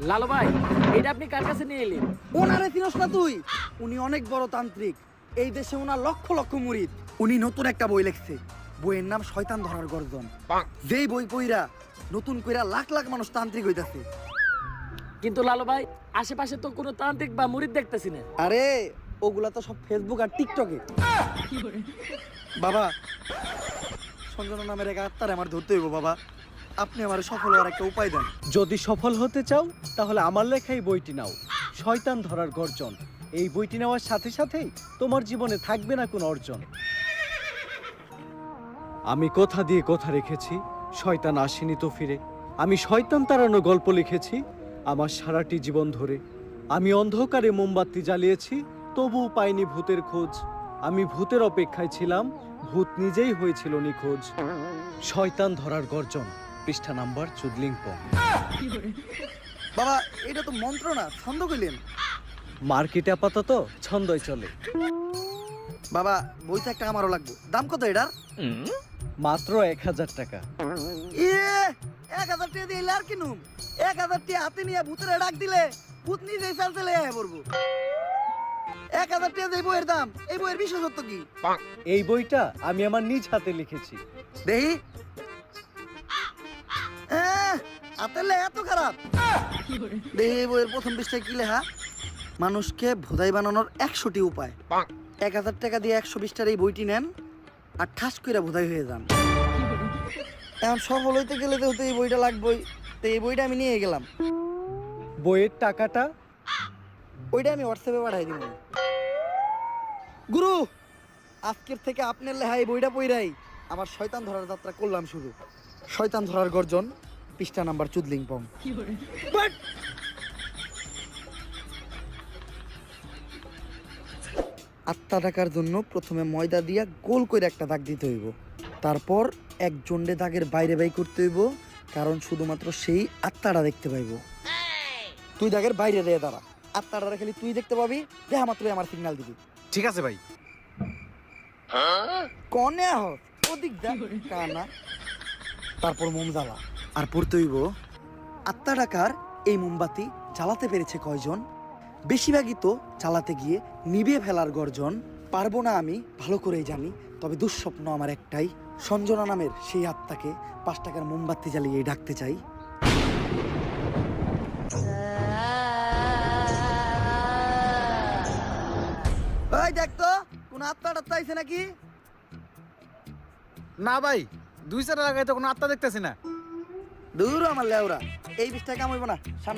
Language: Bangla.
লালু ভাই, এটা আপনি কার কাছে নিয়ে এলেন? ওনারে চিনস না তুই? উনি অনেক বড় তান্ত্রিক। এই দেশে ওনার লক্ষ লক্ষ মুরিদ। উনি নতুন একটা বই লিখছে। বইয়ের নাম শয়তান ধরার গর্জন। যেই বই পইরা নতুন কইরা লাখ লাখ মানুষ তান্ত্রিক হইতাছে। কিন্তু লালু ভাই, আশেপাশে তো কোনো তান্ত্রিক বা মুরিদ দেখতেছি না। আরে ওগুলা তো সব ফেসবুক আর টিকটকে। বাবা, সঞ্জনা নামের এক আত্মার আমার ধরতে হইব বাবা। আপনি আমার সফল হওয়ার একটা উপায় দেন। যদি সফল হতে চাও তাহলে আমার লেখা এই বইটি নাও, শয়তান ধরার গর্জন। এই বইটি নেওয়ার সাথে সাথেই তোমার জীবনে থাকবে না কোনো অর্জন। আমি কথা দিয়ে কথা রেখেছি, শয়তান আসেনি তো ফিরে। আমি শয়তান তাড়ানো গল্প লিখেছি আমার সারাটি জীবন ধরে। আমি অন্ধকারে মোমবাতি জ্বালিয়েছি, তবুও পাইনি ভূতের খোঁজ। আমি ভূতের অপেক্ষায় ছিলাম, ভূত নিজেই হয়েছিল নিখোঁজ। শয়তান ধরার গর্জন, পৃষ্ঠা নাম্বার চুদলিংপং। বাবা, এটা তো মন্ত্র না, ছন্দ কইলেন। মার্কেটে আপাতত ছন্দই চলে। বাবা, বইটা একটা আমারও লাগবে। দাম কত এটার? মাত্র 1000 টাকা। 1000 টাকা দিয়ে আর কিনুম? 1000 টাকা হাতে নিয়ে ভূতের ডাক দিলে ভূত নিজেই চাল চলে পড়বো। 1000 টাকা দিয়ে বইয়ের দাম, এই বইয়ের বিশেষত্ব কি? এই বইটা আমি আমার নিজ হাতে লিখেছি। দেহি হাতের এত খারাপ। দেহি এই বইয়ের প্রথম পৃষ্ঠায় কি লেখা? মানুষকে ভোদাই বানানোর 100টি উপায়। 1000 টাকা দিয়ে 120টার এই বইটি নেন আর ঠাস কইরা ভোদাই হয়ে যান। এখন সফল হইতে গেলে তো এই বইটা লাগবেই। তো এই বইটা আমি নিয়ে গেলাম। বইয়ের টাকাটা? ওইটা আমি হোয়াটসঅ্যাপে পাঠাই দিব। গুরু, আজকের থেকে আপনার লেখা এই বইটা পইরাই আমার শয়তান ধরার যাত্রা করলাম শুরু। শয়তান ধরার গর্জন, পৃষ্ঠা নাম্বার চুদলিংপং। আত্মা ডাকার জন্য প্রথমে ময়দা দিয়া গোল করে একটা দাগ দিতে হইব। তারপর এক জন্ডে দাগের বাইরে বাই করতে হইব, কারণ শুধুমাত্র সেই আত্মাটা দেখতে পাইব। তুই দাগের বাইরে দিয়ে দাঁড়া, আত্মাটা খালি তুই দেখতে পাবি। দেখা মাত্রই আমার সিগন্যাল দিবি। ঠিক আছে ভাই। কনে ওদিক যা কানা। তারপর মোম জ্বালা আর পড়তে হইব, আত্মা ডাকার এই মোমবাতি জ্বালাতে পেরেছে কয়জন? বেশিরভাগই তো জ্বালাতে গিয়ে নিভিয়ে ফেলার গর্জন। পারবো না আমি ভালো করেই জানি, তবে দুঃস্বপ্ন আমার একটাই, সঞ্জনা নামের সেই আত্মাকে 5 টাকার মোমবাতি জ্বালিয়ে ডাকতে চাই। ওই দেখ তো কোন আত্মা টাত্মা আইছে নাকি? না ভাই, 2 চার লাগাই তো কোনো আত্মা দেখতেছি না। দূর আমার লেওরা, এই বিষটা কাম হইব না। সামনে